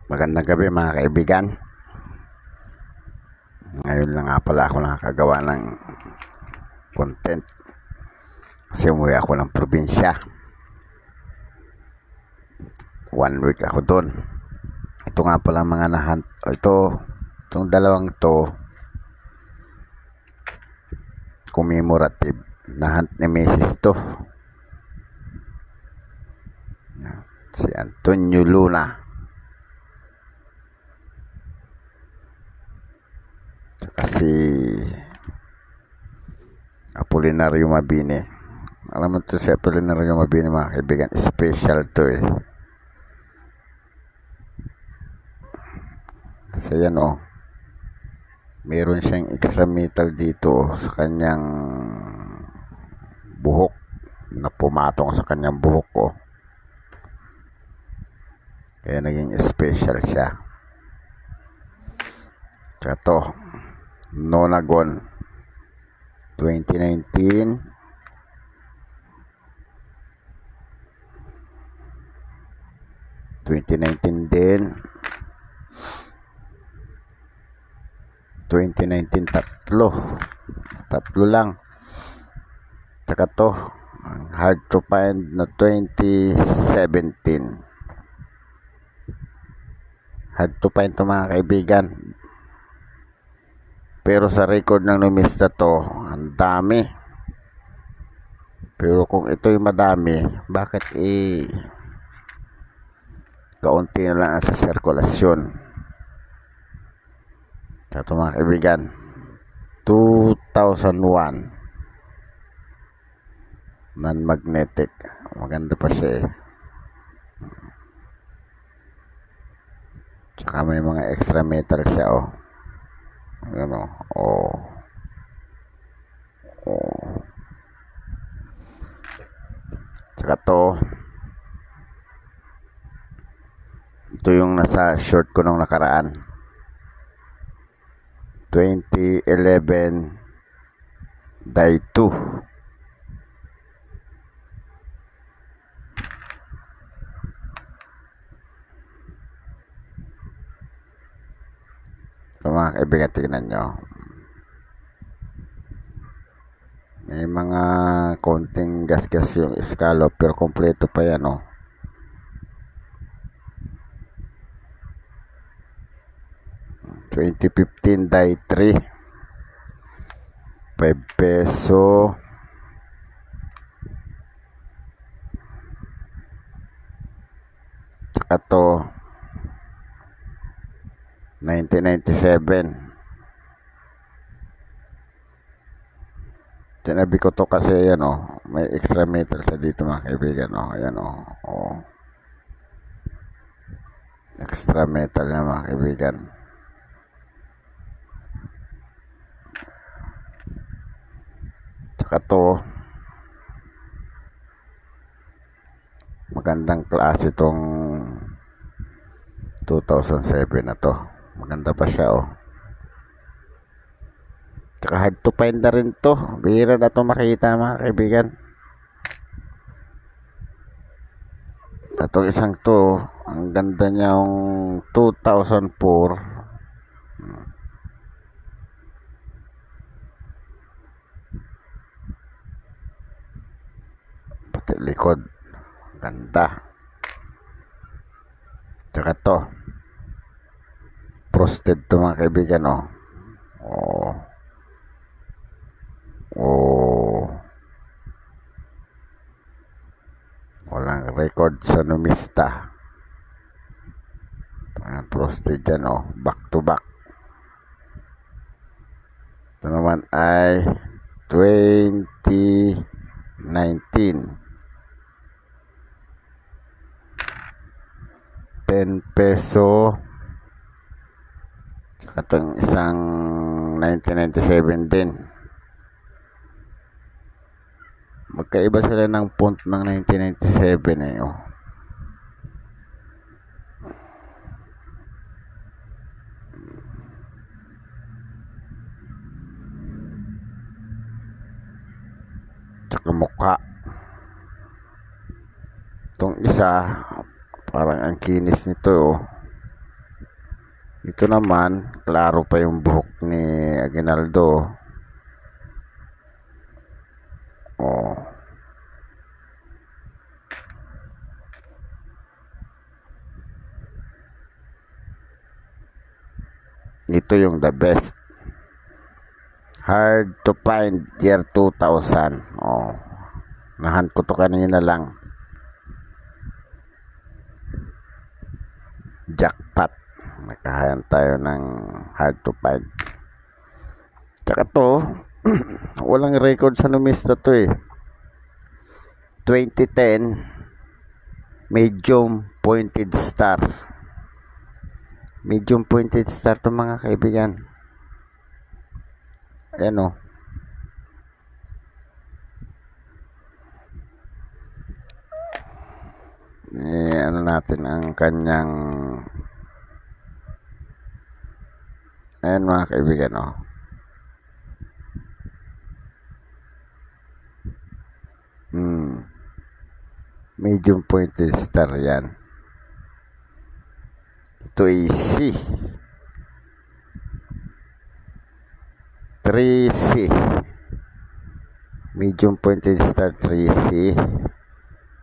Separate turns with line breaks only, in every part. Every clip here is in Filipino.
Magandang gabi mga kaibigan. Ngayon lang nga pala ako nakakagawa ng content kasi umuwi ako ng probinsya. 1 week ako doon. Ito nga pala mga itong dalawang to commemorative na hunt ni Mrs. to. Si Antonio Luna si Apolinario Mabini. Alam mo to si Apolinario Mabini mga kaibigan, special to kasi yan meron siyang extra metal dito sa kanyang buhok na pumatong sa kanyang buhok kaya naging special siya. Kaya to Nonagon 2019 din 2019 tatlo lang. Tsaka to hard to find na 2017 hard to find to mga kaibigan, pero sa record ng numista to ang dami. Pero kung ito'y madami, bakit kaunti na lang sa sirkulasyon? Ito mga kaibigan, 2001 non-magnetic, maganda pa siya tsaka may mga extra metal siya ayan tsaka ito yung nasa short ko nung nakaraan 2011 Die 2. So mga kaibigan, tignan nyo, may mga konting gas-gas yung scallop pero kompleto pa yan 2015 Die 3, 5 peso. Tsaka to 1997. Tinabi ko to kasi yan may extra metal sa dito mga kaibigan ayan extra metal na mga kaibigan. Tsaka to magandang klase tong 2007 na to, maganda pa siya Tsaka hard to find na rin to, bihira na to makita mga kaibigan. Itong isang to ang ganda niya yung 2004 pati likod ganda. Tsaka to frosted to mga kaibigan walang record sa numista. Frosted yan back to back. Ito naman ay 2019 10 peso. Itong isang 1997 din, magkaiba sila ng font ng 1997 tsaka mukha. Itong isa parang ang kinis nito Ito naman, klaro pa yung buhok ni Aguinaldo. Oh. Ito yung the best. Hard to find year 2000. Oh. Nahan ko to kanina lang. Jackpot. Nakahayan tayo ng hard to find. Tsaka to, walang record sa numista to eh. 2010, medium pointed star. Medium pointed star to mga kaibigan. Ayan o. Ano natin ang kanyang, ayan mga kaibigan o. Medium pointed star yan. Ito ay C. 3C. Medium pointed star 3C.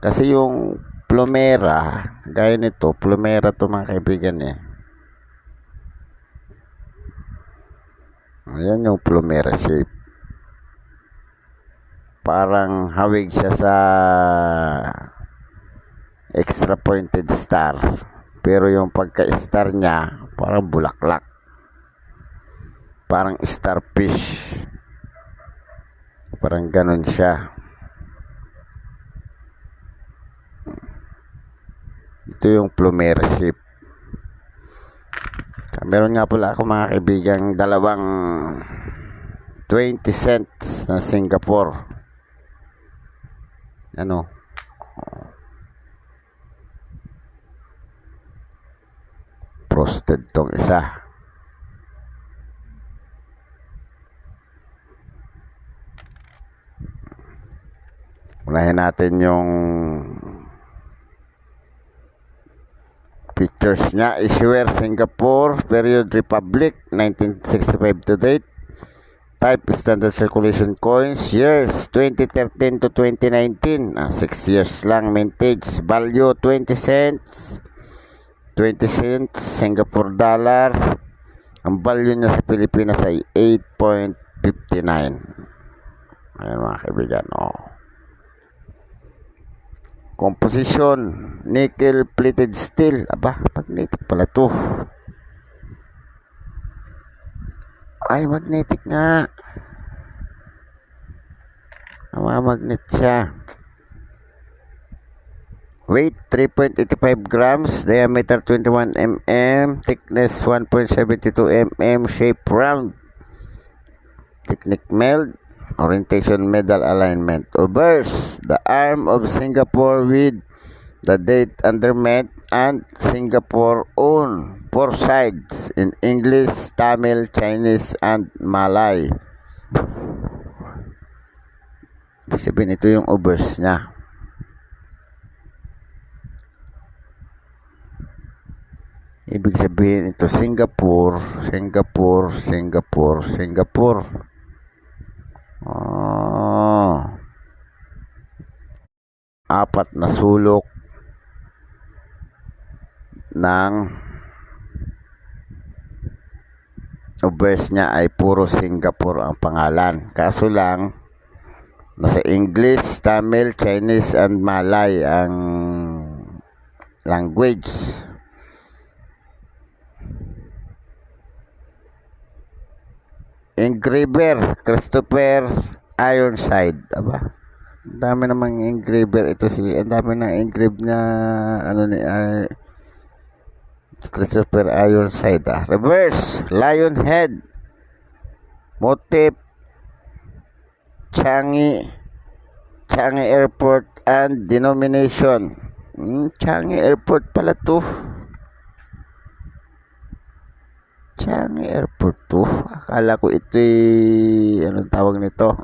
Kasi yung plumera, gaya nito, plumera to mga kaibigan eh. Ayan yung plumera shape. Parang hawig siya sa extra pointed star. Pero yung pagka-star niya, parang bulaklak. Parang starfish. Parang ganun siya. Ito yung plumera shape. Meron nga pala ako mga kaibigang dalawang 20 cents na Singapore. Ano? Frosted tong isa. Unahin natin yung pictures niya. Issuer Singapore, period Republic 1965 to date. Type standard circulation coins. Years 2013 to 2019. 6 years lang mintage. Value 20 cents. 20 cents Singapore dollar. Ang value niya sa Pilipinas ay 8.59. Ayan mga kaibigan. Composition, nickel plated steel. Aba, magnetic pala to. Ay, magnetic nga. Magnet siya. Weight 3.85 grams, diameter 21 mm, thickness 1.72 mm, shape round. Technique meld, orientation medal alignment. Obverse, the arm of Singapore with the date undermet and Singapore own 4 sides in English, Tamil, Chinese, and Malay. Ibig sabihin ito yung obverse niya. Ibig sabihin ito Singapore, Singapore, Singapore, Singapore. Apat na sulok ng obverse niya ay puro Singapore ang pangalan. Kaso lang, nasa English, Tamil, Chinese, and Malay ang language. Engraver, Christopher Ironside. Aba, ang dami namang engraver ito ang dami ng engrave na Christopher Ironside. Reverse, lion head, motif, Changi Airport, and denomination. Changi Airport pala to. Changi Airport to. Akala ko ito'y anong tawag nito?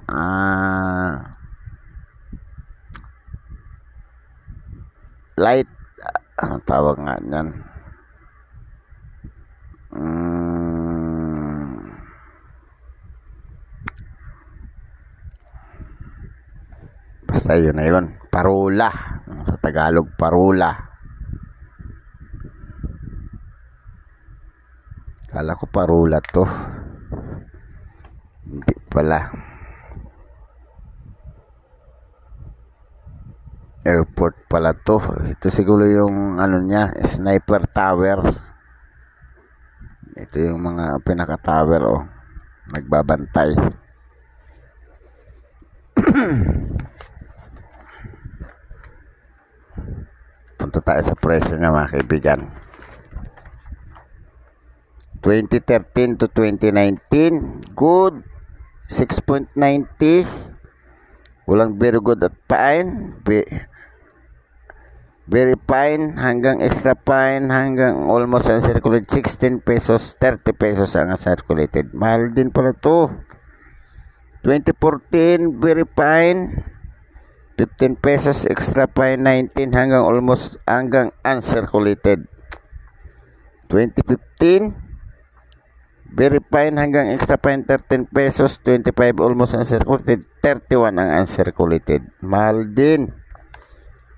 Light. Anong tawag nga yan? Basta yun na yun. Parula. Sa Tagalog, parula. Kala ko parula to. Hindi pala. Airport pala to. Ito siguro yung ano niya, sniper tower. Ito yung mga pinaka-tower, oh. Nagbabantay. Punta tayo sa presyo niya, mga kaibigan. 2013 to 2019, good. 6.90. Walang very good at fine. Very fine hanggang extra fine hanggang almost uncirculated. 16 pesos, 30 pesos ang uncirculated. Mahal din pala to. 2014 very fine, 15 pesos extra fine, 19 hanggang almost hanggang uncirculated. 2015 very fine hanggang extra fine, 13 pesos, 25 almost uncirculated, 31 ang uncirculated. Mahal din,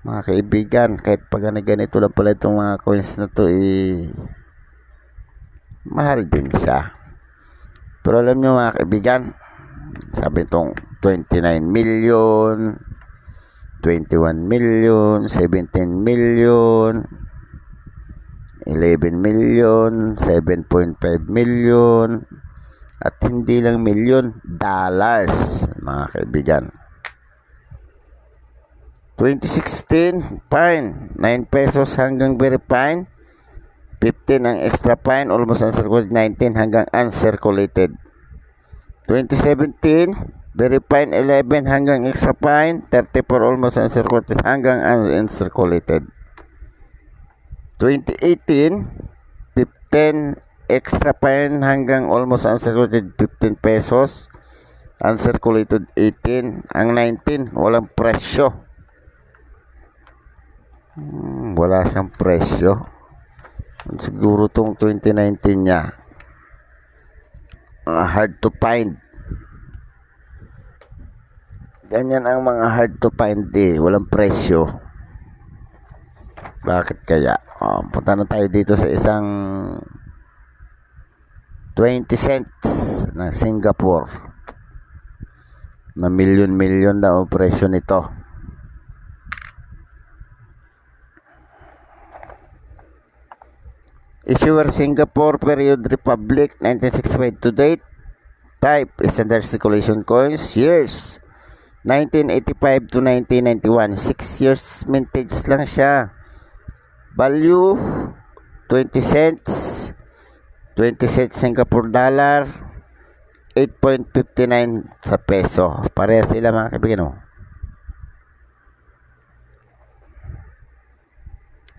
mga kaibigan. Kahit pag ganito lang pala itong mga coins na to, mahal din siya. Pero alam nyo, mga kaibigan, sabi itong 29 million, 21 million, 17 million, 11 million, 7.5 million, at hindi lang million, dollars, mga kaibigan. 2016, fine, 9 pesos hanggang very fine, 15 ang extra fine, almost uncirculated, 19 hanggang uncirculated. 2017, very fine, 11 hanggang extra fine, 34 almost uncirculated hanggang uncirculated. 2018, 15 extra fine hanggang almost uncirculated, 15 pesos, uncirculated 18, ang 19 walang presyo. Wala siyang presyo. Siguro tong 2019 niya, hard to find. Ganyan ang mga hard to find, walang presyo. Bakit kaya? Punta na tayo dito sa isang 20 cents ng Singapore na milyon daw presyo nito. Issuer Singapore Period Republic 1965 to date. Type standard circulation coins. Years 1985 to 1991. 6 years mintage lang siya. Value 20 cents. 20 cents Singapore dollar, 8.59 sa peso. Pareha sila, mga kaibigan.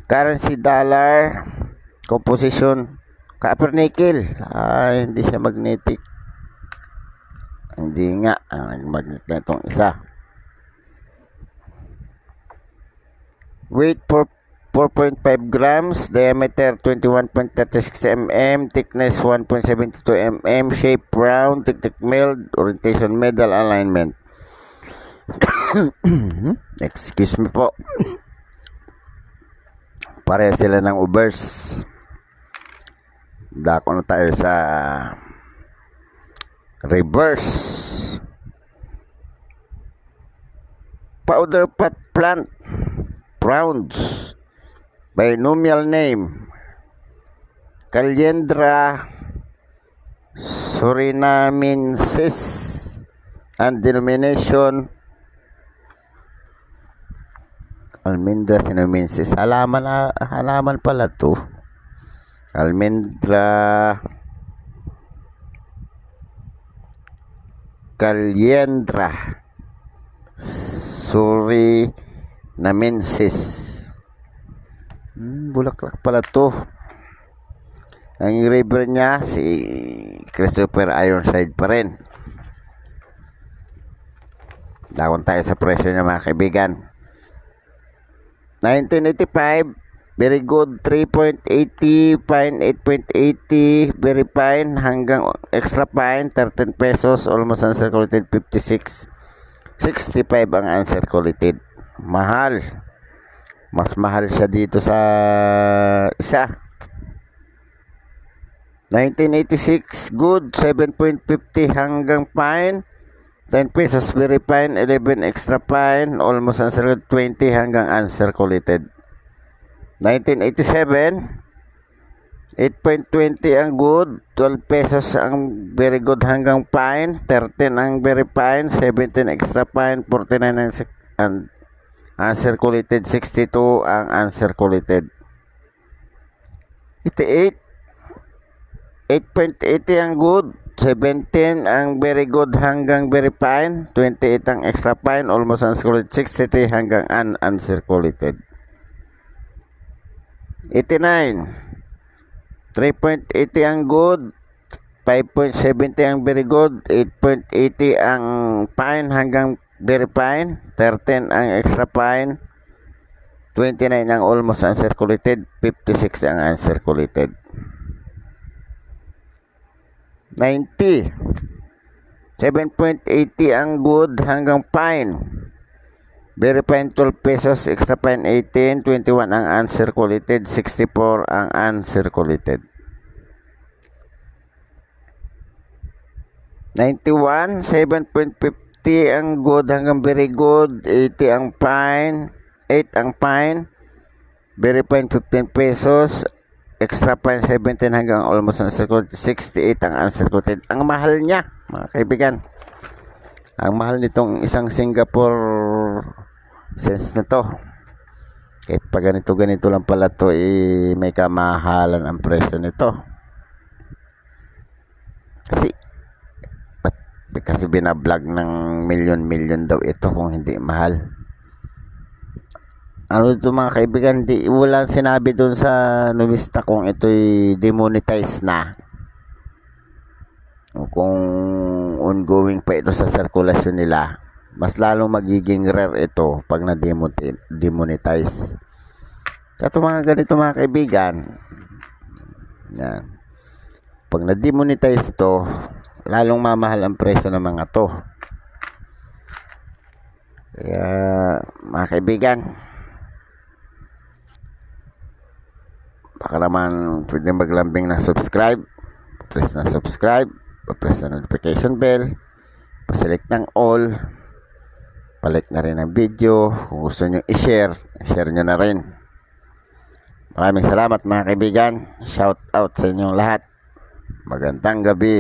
Currency dollar. Composition copper nickel. Hindi siya magnetic. Hindi nga magnet na itong isa. Weight for 4.5 grams, diameter 21.36 mm, thickness 1.72 mm, shape round, technique milled, orientation medal alignment. Excuse me po. Pare sila ng ubers. Dako na tayo sa reverse. Powder pot plant Browns. Binomial name Calyandra surinamensis and denomination Almendra sinamensis. Halaman pala to. Almendra Calyandra surinamensis. Bulaklak pala to. Ang river niya si Christopher Ironside pa rin. Dakon tayo sa presyo niya, mga kaibigan. 1985 very good 3.80, fine 8.80, very fine hanggang extra fine 13 pesos, almost uncirculated 56, 65 ang uncirculated. Mahal. Mas mahal siya dito sa isa. 1986 good 7.50 hanggang fine 10 pesos very fine, 11 extra fine, almost uncirculated 20 hanggang uncirculated. 1987 8.20 ang good, 12 pesos ang very good hanggang fine, 13 ang very fine, 17 extra fine, 49 ang uncirculated, 62 ang uncirculated. 88 8.80 ang good, 17 ang very good hanggang very fine, 28 ang extra fine, almost uncirculated, 63 hanggang uncirculated. 89 3.80 ang good, 5.70 ang very good, 8.80 ang fine hanggang very fine, 13 ang extra fine, 29 ang almost uncirculated, 56 ang uncirculated. 90 7.80 ang good hanggang fine, very fine 12 pesos, extra fine 18, 21 ang uncirculated, 64 ang uncirculated. 91 7.50 ang good hanggang very good, 80 ang fine, 8 ang fine, very fine 15 pesos, extra fine 17 hanggang almost uncirculated, 68 ang uncirculated. Ang mahal niya, mga kaibigan. Ang mahal nitong isang Singapore cents na to. Kahit pa ganito lang pala to, may kamahalan ang presyo nito. Kasi binablog ng milyon daw ito kung hindi mahal. Ano ito mga kaibigan, walang sinabi dun sa numista kung ito'y demonetize na o kung ongoing pa ito sa circulation nila. Mas lalong magiging rare ito pag na-demonetize. Kato mga ganito mga kaibigan, yan. Pag na-demonetize to, lalong mamahal ang presyo ng mga to. Kaya mga kaibigan, baka naman pwede maglambing ng subscribe, press na subscribe, press na notification bell, paselect ng all, palike na rin ang video. Kung gusto nyo i-share, share nyo na rin. Maraming salamat mga kaibigan. Shout out sa inyong lahat. Magandang gabi.